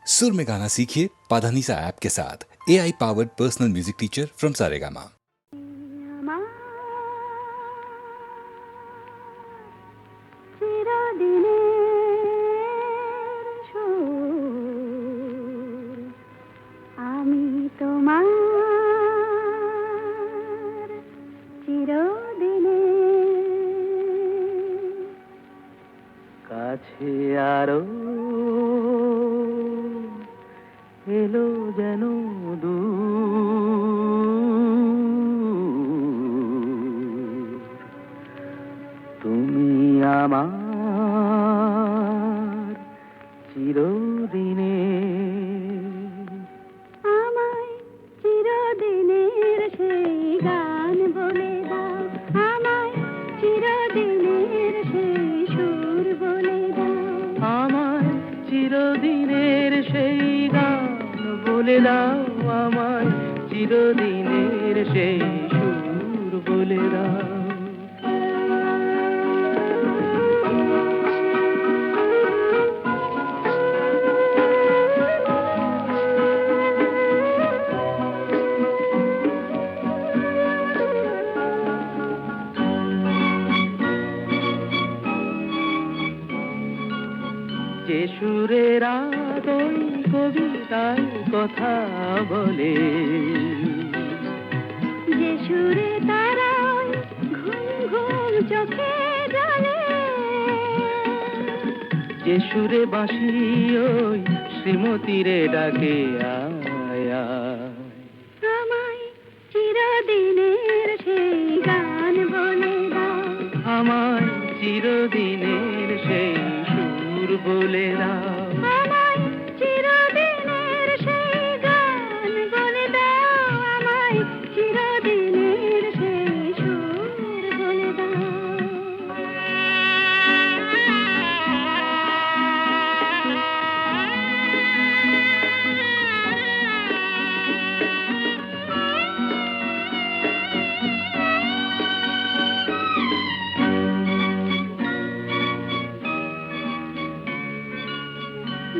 सुर में गाना सीखिए पाधानीसा ऐप के साथ AI powered personal music teacher from Saregama. কাছে আরো এলো যেন দূর তুমি আমার চিরদিনে আমায় চিরদিনের সেই গান বলে দাও, আমায় চিরদিনের সেই সুর বলে দাও, আমায় চিরদিনের সেই গান বলে দাও, আমায় চিরদিনের সেই সুর বলে দাও। যে সুরের আদয় কবিতার কথা বলে, যে সুরে তারায় ঘুম ঘুম চোখে জ্বলে, যে সুরে বাঁশি ওই শ্রীমতীরে ডাকে আয় আয়। আমায় চিরদিনের সেই গান বলে দাও, আমায় চিরদিনের সেই সুর বলে দাও, আমায় চিরদিনের সেই গান বলে দাও, আমায় চিরদিনের সেই সুর বলে দাও।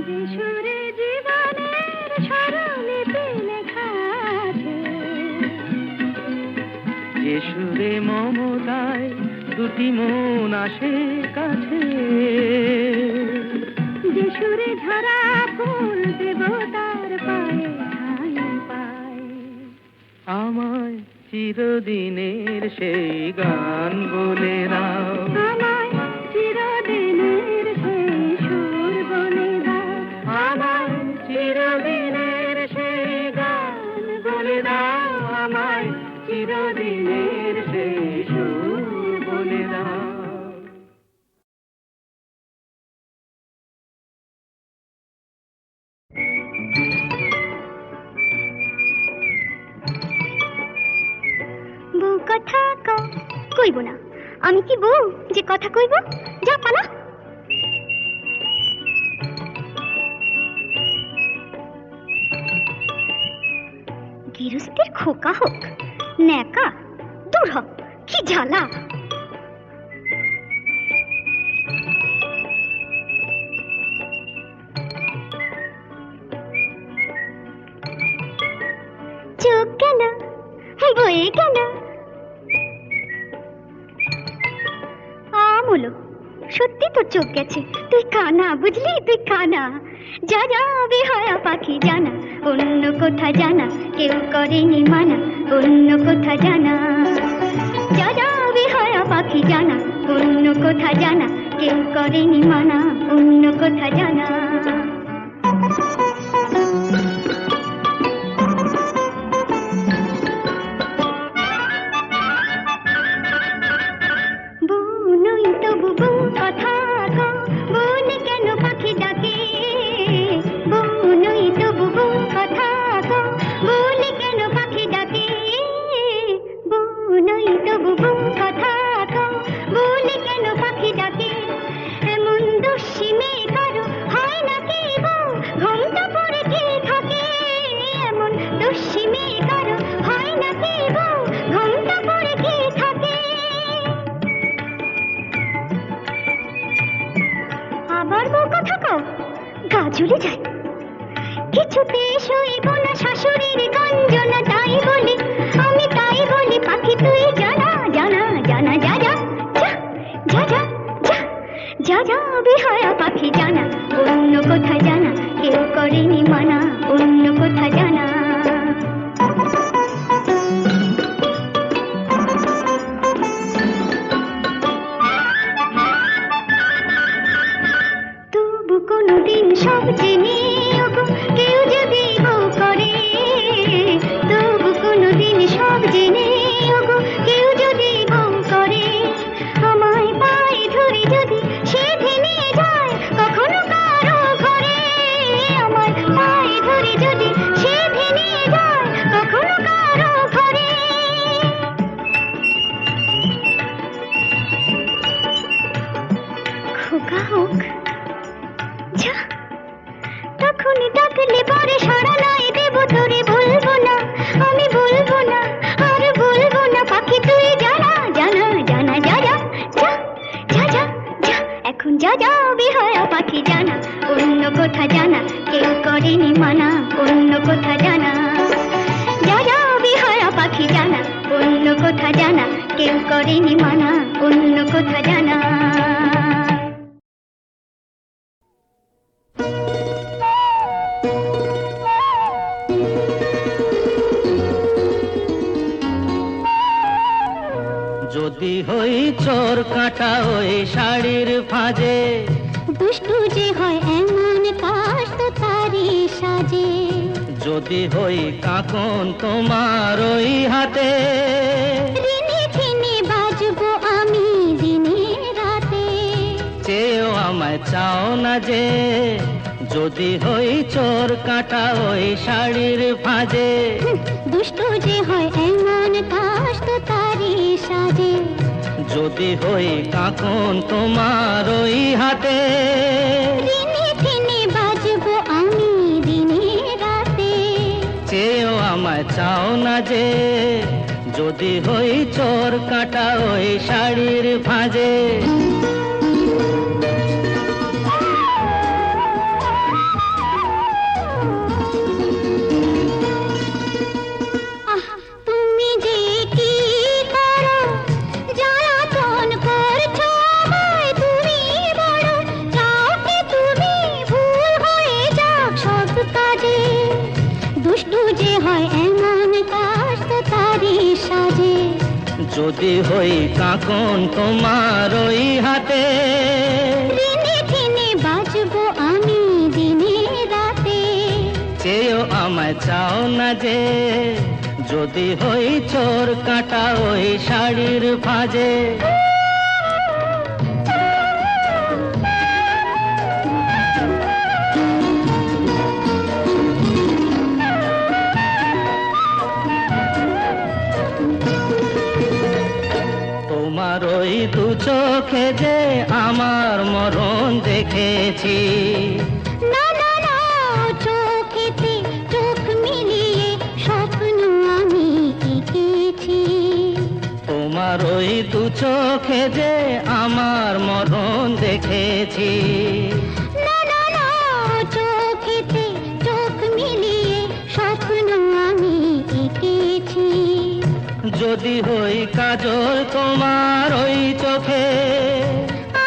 যে সুরে জীবনের স্বরলিপি লেখা আছে, যে সুরে মমতায় দুটি মন আসে কাছে, যে সুরে ঝরা ফুল দেবতার পায়ে ঠাঁই পায়, আমায় চিরদিনের সেই গান বলে দাও, আমায় চিরদিনের সেই সুর বলে দাও, আমায় চিরদিনের সেই গান বলে দাও, আমায় চিরদিনের সেই সুর বলে দাও। বউ কথা কইব না, আমি কি বউ যে কথা কইব? যা পালা। গৃহস্থের খোকা হোক ন্যাকা, দূর হোক, কি জ্বালা। চোখ কেন বয়ে কেন আমলো, সত্যি তোর চোখ গেছে, তুই কানা, বুঝলি তুই কানা। যা যা বেহায়া পাখি জানা, অন্য কোথা জানা কেউ করেনি মানা, অন্য কোথা জানা। যা যা বেহায়া পাখি জানা, অন্য কোথা জানা কেউ করেনি মানা, অন্য কোথা জানা। হয় কিছুতে সইব না শাশুড়ির গঞ্জনা, তাই বলি আমি, তাই বলি পাখি তুই জানা জানা জানা, যা যা যা যা যা যা যা যা বেহায়া পাখি জানা, অন্য কোথা জানা, কেউ করেনি মানা, অন্য কোথা জানা। তবু কোনোদিন সব জেনে ওগো কেউ যদি বউ করে, তবু কোনোদিন সব জেনে ওগো কেউ যদি বউ করে, আমায় পায়ে ধরে যদি সে ভেঙে যায় কখনো কারো ঘরে, আমায় পায়ে ধরে যদি সে ভেঙে যায় কখনো কারো ঘরে। খোকা হোক যা, তখনই ডাকলে পরে সাড়া নাই দেব তোরে, বলবো না আমি, বলবো না আর বলবো না পাখি তুই জানা জানা জানা, যা যা যা যা যা যা, এখন যা যা বেহায়া পাখি জানা, অন্য কোথা জানা, কেউ করেনি মানা, অন্য কোথা জানা। যা যা বেহায়া পাখি জানা, অন্য কোথা জানা, কেউ করেনি মানা, অন্য কোথা জানা। যদি হই চোর কাটা ওই শাড়ির ফাঁজে, দুষ্টু যে হয় এমন কাশ তো তারি সাজে, যদি হই কাকন তোমার ওই হাতে, রিনি ঝিনি বাজবো আমি দিনে রাতে, চেয়েও আমায় চাও না যে, যদি হই চোর কাটা ওই শাড়ির ফাঁজে, দুষ্টু যে হয় এমন কাশ তো তারি সাজে, যদি হই কাকন তোমার ওই হাতে, রিনি ঝিনি বাজবো আমি দিনে রাতে, চেয়েও আমায় চাও না যে, যদি হই চোর কাটা ওই শাড়ির ফাঁজে। তুমি যে কি করো জ্বালাতন করছো আমায়, তুমি বড় চাও কি তুমি ভুল হয়ে যাক সব কাজে, দুষ্টু যে হয় এমন কাশ তো তারি সাজে, যদি হই কাকন তোমার ওই হাতে, রিনি ঝিনি বাজবো আমি দিনে রাতে, চেয়েও আমায় চাও না যে, যদি হই চোর কাটা ওই শাড়ির ফাঁজে। তোমার ওই দু চোখে যে আমার মরণ দেখেছি, না না না চোখেতে চোখ মিলিয়ে স্বপ্ন আমি এঁকেছি, তোমার ওই দু চোখে যে আমার মরণ দেখেছি, না না না চোখেতে চোখ মিলিয়ে স্বপ্ন আমি এঁকেছি, যদি হই কাজল তোমার ওই চোখে,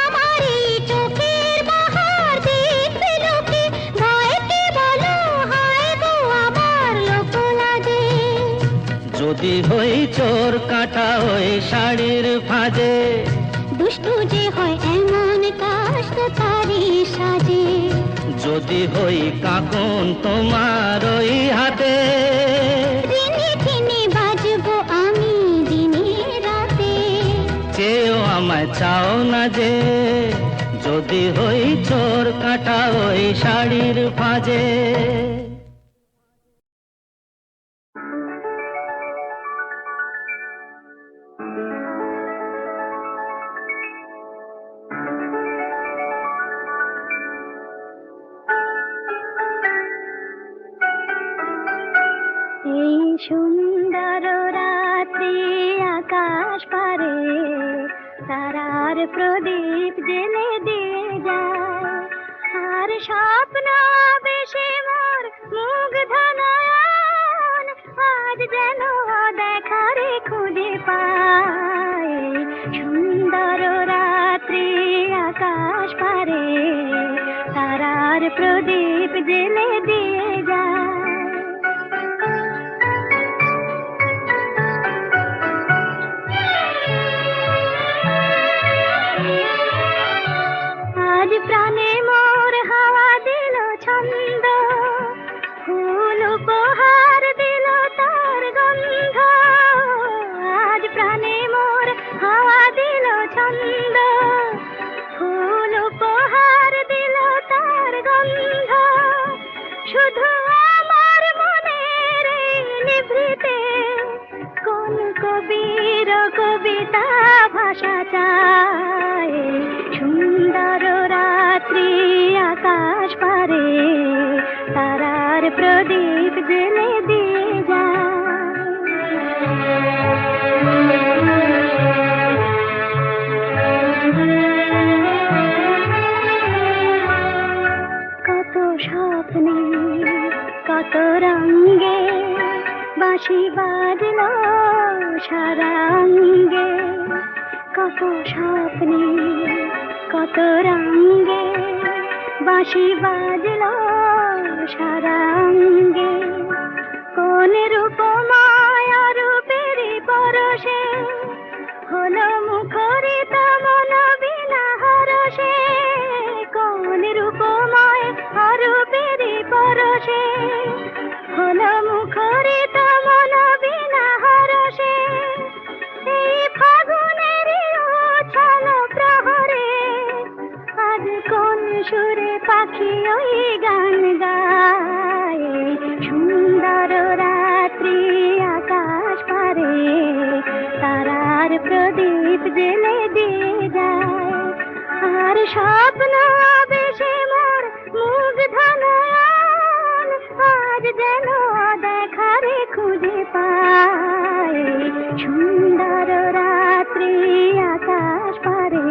আমার এই চোখের বাহার দেখবে লোকে, ভয়কে বলো হায় গো আমার লোক লাজে, যদি হই চোর কাটা ওই শাড়ির ফাঁজে, দুষ্টু যে হয় এমন কাশ তো তারি সাজে, যদি হই কাকন তোমার ওই হাতে, রিনি ঝিনি বাজবো আমি দিনে রাতে, চেয়েও আমায় চাও না যে, যদি হই চোর কাটা ওই শাড়ির ফাঁজে। এই সুন্দর রাত্রি আকাশ পারে তারার প্রদীপ জেলে দিয়ে যায়, আর স্বপ্ন বেশি মোর প্রদীপ জেলে দিয়ে যায়। আজ প্রাণে মোর হাওয়া দিল ছন্দ, ফুল উপহার দিল তার গন্ধ। আজ প্রাণে মোর হাওয়া দিল ছন্দ, ফুল উপহার দিল তার গন্ধ। শুধু আমার মনের এই নিভৃতে কোন কবির কবিতা ভাষা চায়। সুন্দর রাত্রি আকাশ পারে তারার প্রদীপ জেলে দিয়ে কত স্বপ্নে কত রঙে বাঁশি বাজলো সারাঙ্গে। কত স্বপ্নে কত রঙে বাঁশি বাজলো সারাঙ্গে। কোন রূপমায় রূপের পরশে হলো মুখরিত মন বিনা হরষে। কোন রূপমায় রূপের পরশে হলো মুখরিত মন বিনা হরষে। এই ফাগুনের উছল প্রহরে আজ কোন সুরে পাখি ওই গান গায়। সুন্দর রাত্রি আকাশ পারে তারার প্রদীপ জেলে দিয়ে যায়। আর স্বপ্ন বেশে মোর মুগ্ধ নয়ন আজ যেন দেখারে খুঁজে পায়। সুন্দর রাত্রি আকাশ পারে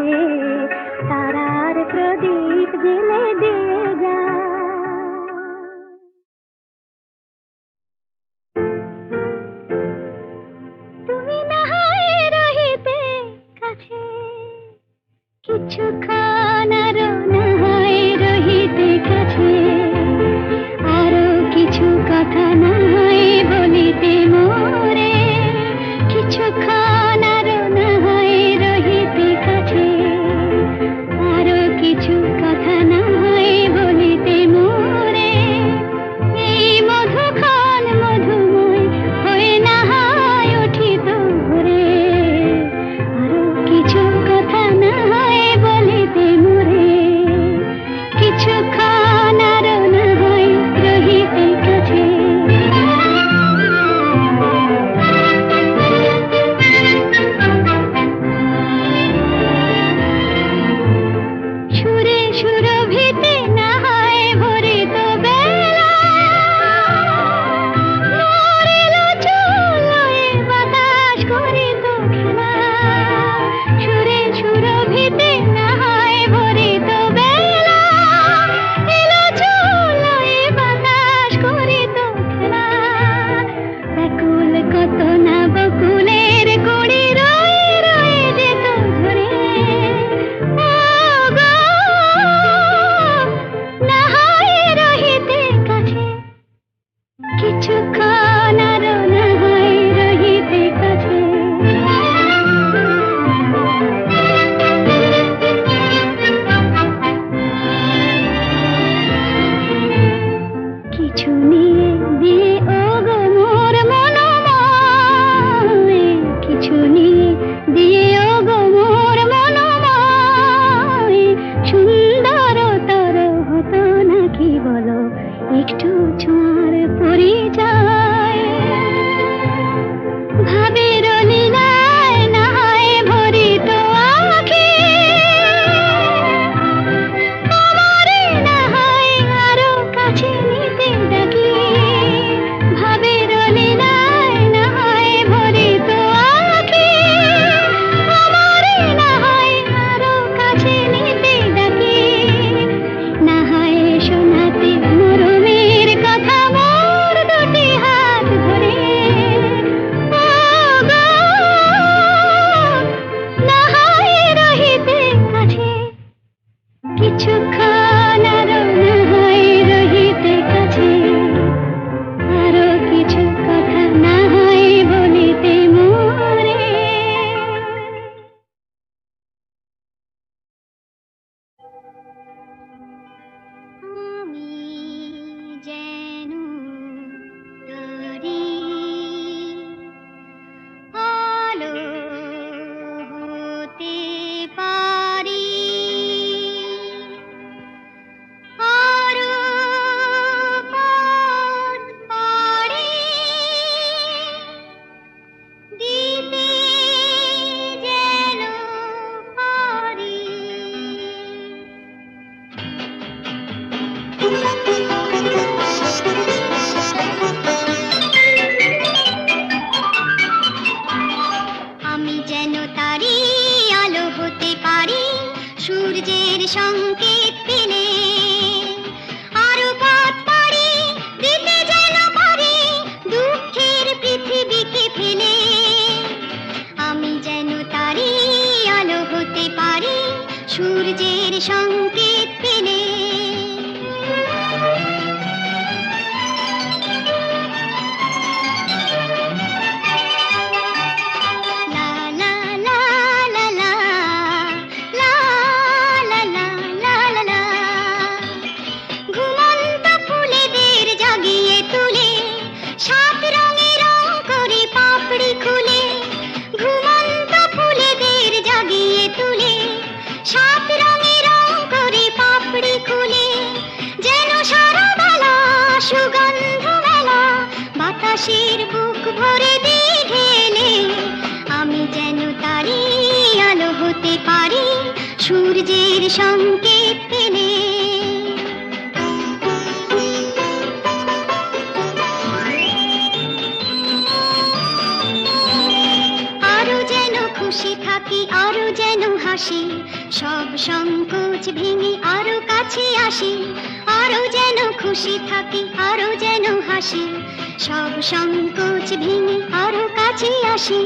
তারার প্রদীপ জেলে দিয়ে যায়। তুমি না হয় রহিতে কাছে কিছুক্ষণ, আরো না হয় রহিতে কাছে। আরো কিছু কথা না হয় বলিতে মোরে কিছুক্ষণ, আরো না হয় রহিতে কাছে। আরো কিছু কথা না হয় বলিতে মোরে এই মধুক্ষণ মধুময় হয়ে না হয় উঠিত ভোরে। আরো কিছু কথা না হয় বলিতে মোরে কিছুক্ষণ, আরো না হয় রহিতে কাছে। সুরে সুরভিতে না হয় ভরিত বেলা। মরিল চুলোয় বাতাস করিত খেলা। সুরে সুরভিতে না হয় ভরিত বেলা। এলো চুলোয় বাতাস করিত খেলা। ব্যাকুল কত না বকুলের কুড়ি রয়ে রয়ে যেত ঝরে। ও গো, না হয় রহিতে কাছে কিছুক্ষণ, আরো না হয় রহিতে কাছে। কিছু নিয়ে দিয়ে ও গো মোর মনোময়। কিছু নিয়ে দিয়ে ও গো মোর মনোময়। সুন্দরতর হতো নাকি বলো একটু ছোঁয়ার পরিচয়। ভাবের লীলায় না হয় ভরিত আঁখি। আমারে না হয় আরো কাছে নিতে ডাকি। ভাবের লীলায় না হয় ভরিত আঁখি। আমারে না হয় আরো কাছে নিতে ডাকি। না হয় শোনাতে মরমের কথা মোর দুটি হাত সুগন্ধ মেলা বাতাসের বুক ভরে দিয়ে ঢেলে আমি যেন তারি আলো হতে পারি সূর্যের সংকেত পেলে আরো যেন খুশি থাকি আরো যেন হাসি সব সংকোচ ভেঙে আরো কাছে আসি আরো যেন খুশি থাকি আরো যেন হাসি সব সংকোচ ভেঙে আরো কাছে আসি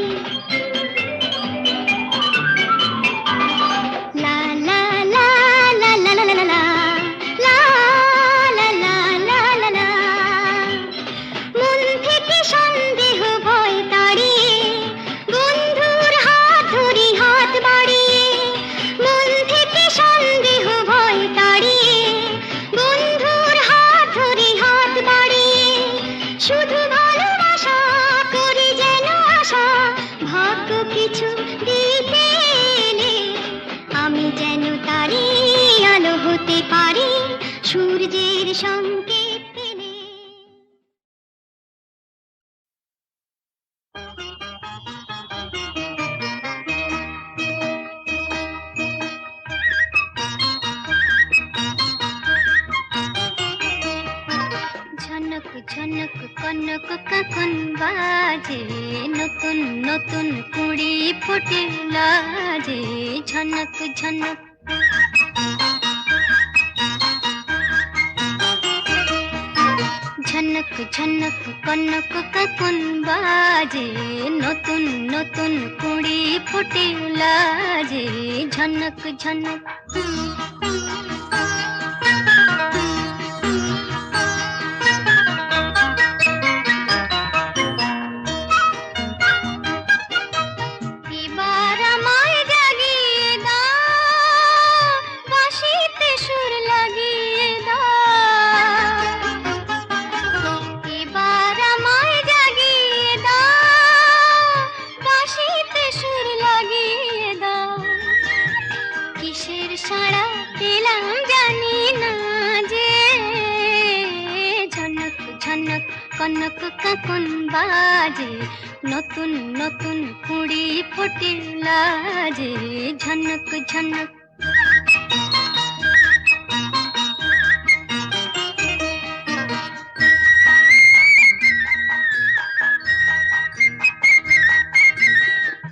লা লা লা লা লা লা লা লা লা লা লা লা লা লা মন থেকে সন্দেহ ভয় তাড়িয়ে বন্ধুর হাত ধরি হাত বাড়িয়ে মন থেকে সন্দেহ ভয় তাড়িয়ে বন্ধুর হাত ধরি হাত বাড়িয়ে শুধু ভালোবাসা করি যেন আশা ভাগ্য কিছু দিতে এলে আমি যেন তারি আলো হতে পারি সূর্যের সংকেত পেলে ঝনক ঝনক কনক কাকন বাজে নতুন নতুন কুড়ি ফুটে লাজে ঝনক ঝনক ঝনক ঝনক কনক কাকন বাজে নতুন নতুন কুড়ি ফুটে লাজে ঝনক ঝনক এবার আমায় জাগিয়ে দাও বাঁশিতে সুর লাগিয়ে দাও এবার আমায় জাগিয়ে দাও বাঁশিতে সুর লাগিয়ে দাও কিসের সাড়া পেলাম জানি না যে ঝনক ঝনক কনক কাকন বাজে নতুন নতুন কুড়ি ফুটে লাজে ঝনক ঝনক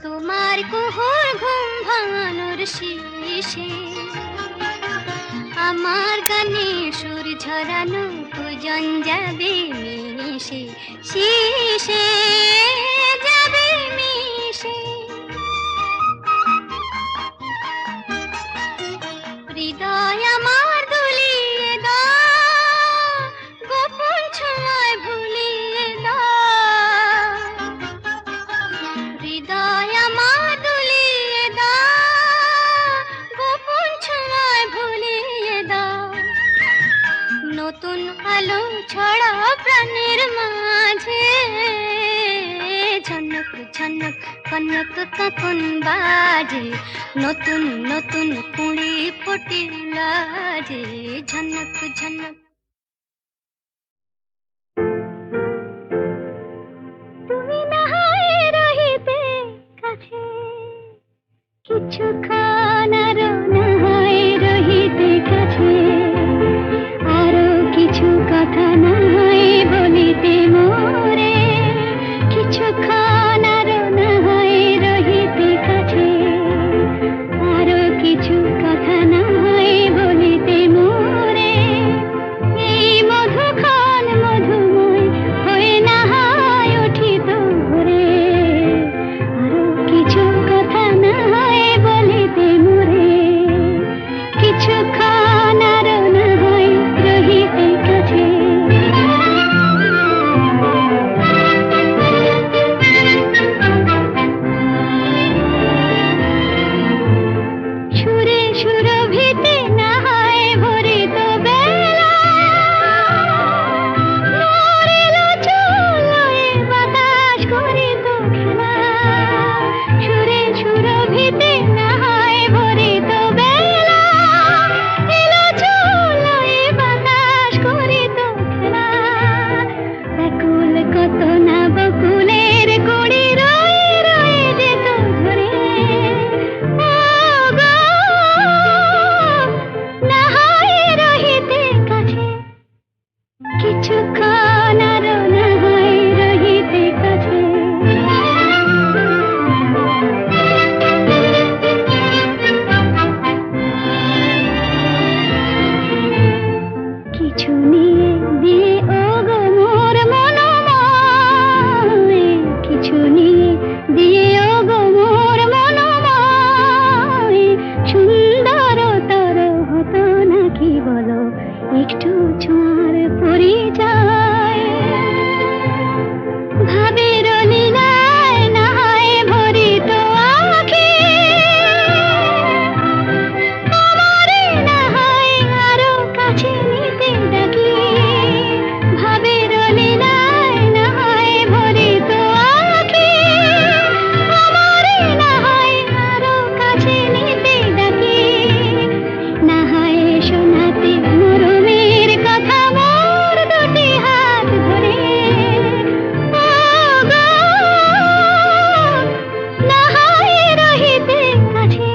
তোমার কুহুর ঘুম ভাঙানোর শেষে আমার গানে সুর ঝরানো পূজন যাবে মিশে শীষে যাবে মিশে হৃদয় আমার দুলিয়ে দাও গোপন ছোঁয়ায় ভুলিয়ে দাও হৃদয় আমার দুলিয়ে দাও গোপন ছোঁয়ায় ভুলিয়ে দাও নতুন আলো ছড়া প্রাণের মাঝে ঝনক ঝনক কনক কাকন বাজে নতুন নতুন কুড়ি ফুটে লাজে ঝনক ঝনক তুমি না হয় রহিতে কাছে কিছুক্ষণ আরো না হয় রহিতে কাছে আরো কিছু কথা না হয় বলিতে মোরে কিছুক্ষণ আরো না হয় রহিতে কাছে আরো কিছু কথা না হয় বলিতে মোরে কিছুক্ষণ আরো না হয় রহিতে কাছে কিছু নিয়ে দিয়ে ও গো মোর মনোময় কিছু নিয়ে দিয়ে ও গো মোর মনোময় সুন্দরতর হতো নাকি বলো একটু ছোঁয়ার পরিচয় ভাবের লীলায় না হয় ভরিত আঁখি আমারে না হয় আরো কাছে নিতে ডাকি ভাবের লীলায় না হয় ভরিত আঁখি আমারে না হয় আরো কাছে নিতে ডাকি না হয় শোনাতে মরমের কথা মোর দুটি হাত ধরে ও গো না হয় রহিতে কাছে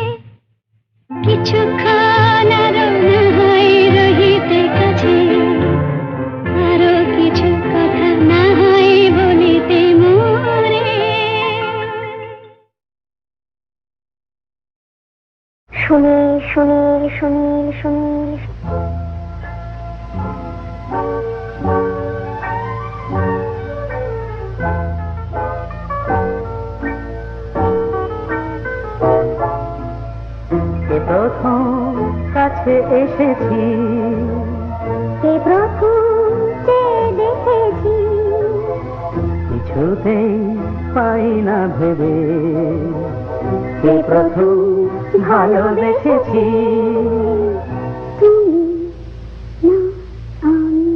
কিছুক্ষণ আরো না হয় রহিতে কাছে আরো কিছু কথা না হয় বলিতে মোরে সুনীল সুনীল সুনীল সুনীল কে প্রথম কাছে এসেছি কে প্রথম চেয়ে দেখেছি কিছুতেই পাই না ভেবে কে প্রথম ভালোবেসেছি তুমি না আমি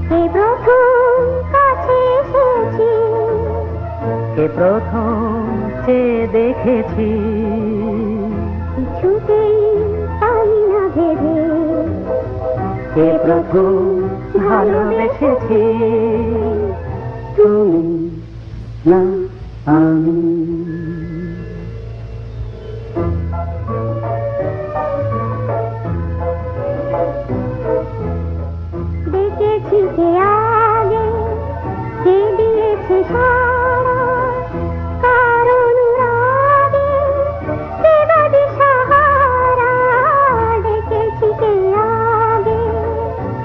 কে প্রথম কাছে এসেছি কে প্রথম চেয়ে দেখেছি কিছুতেই পাই না ভেবে কে প্রথম ভালোবেসেছি তুমি না আমি দেখেছি কে আগে কে দিয়েছে সারা কারণ রাগে কে বাদে সাহারা দেখেছি কে আগে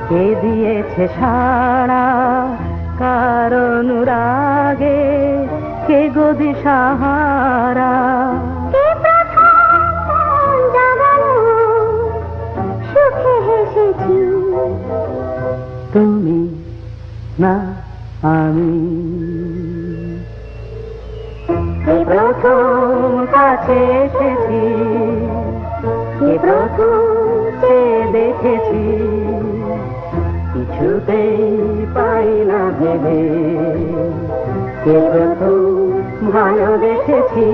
কে দিয়েছে সাড়া কারণ রাগে কে গদি সাহারা কে প্রথম মন জাগালো সুখে হেসেছি তুমি না আমি কে প্রথম কাছে এসেছি কে প্রথম চেয়ে দেখেছি কিছুতেই পাই না ভেবে কে প্রথম ভালোবেসেছি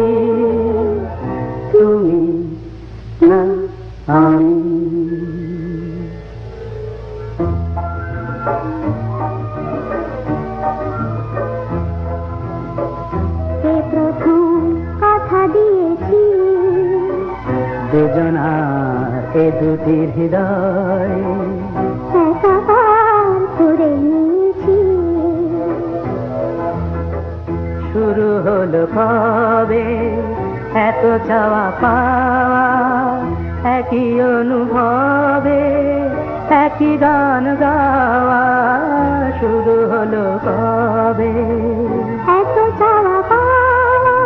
তুমি না আমি কে প্রথম কথা দিয়েছি দুজনার এ দুটি হৃদয় একাকার করে নিয়েছি শুরু হলো কবে এত চাওয়া পাওয়া একই অনুভবে একই গান গাওয়া শুরু হলো কবে এত চাওয়া পাওয়া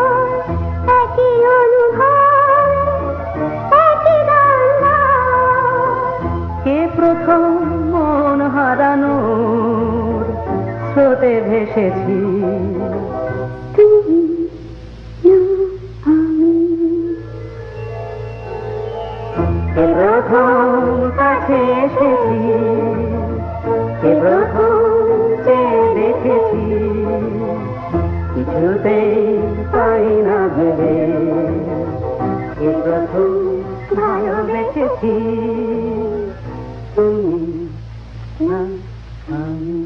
একই অনুভব একই গান গাওয়া। কে প্রথম মন হারানোর স্রোতে ভেসেছি তুমি না আমি কে প্রথম কাছে এসেছি কে প্রথম চেয়ে দেখেছি কিছুতেই পাই না ভেবে কে প্রথম ভালোবেসেছি তুমি না আমি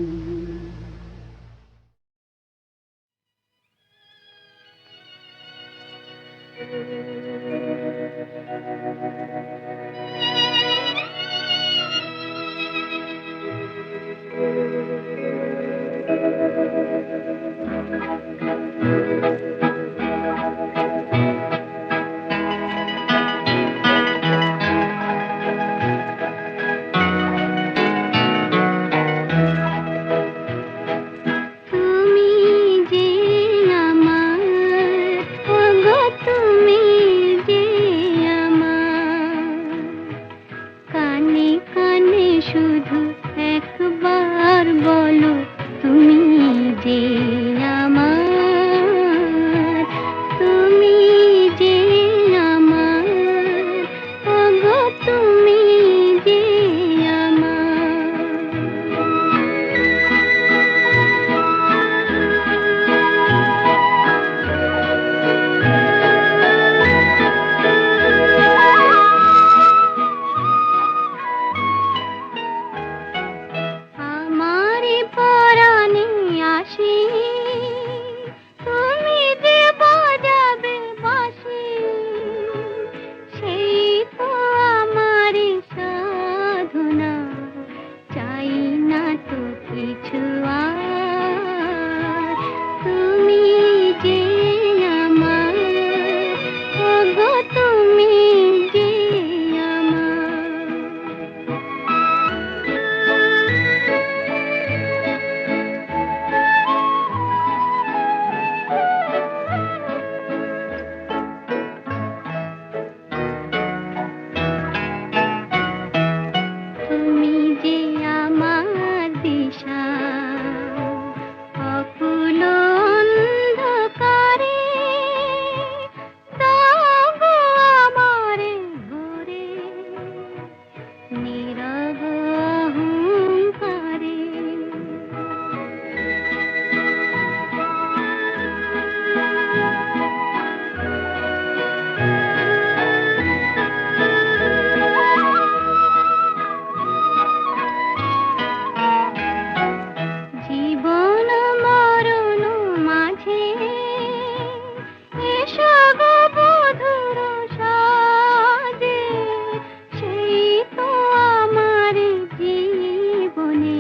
তুমি যে আমার, ওগো তুমি যে আমার, কানে কানে শুধু একবার বলো তুমি যে আমার, তুমি যে আমার, ওগো তুমি যে আমারে পরাণে আসি, তুমি যে বাজাবে বাঁশি, সেই তো আমারে সাধনা, চাই না তো কিছু আর, তুমি যে আমার, ওগো তুমি যে আমার। তুমি যে আমার দিশা, অকুল অন্ধকারে, দাও গো আমারে ভরে, নীরব অহংকারে। জীবন মরণ মাঝে এসো গো বধুর সাজে, সেই তো আমার জীবনে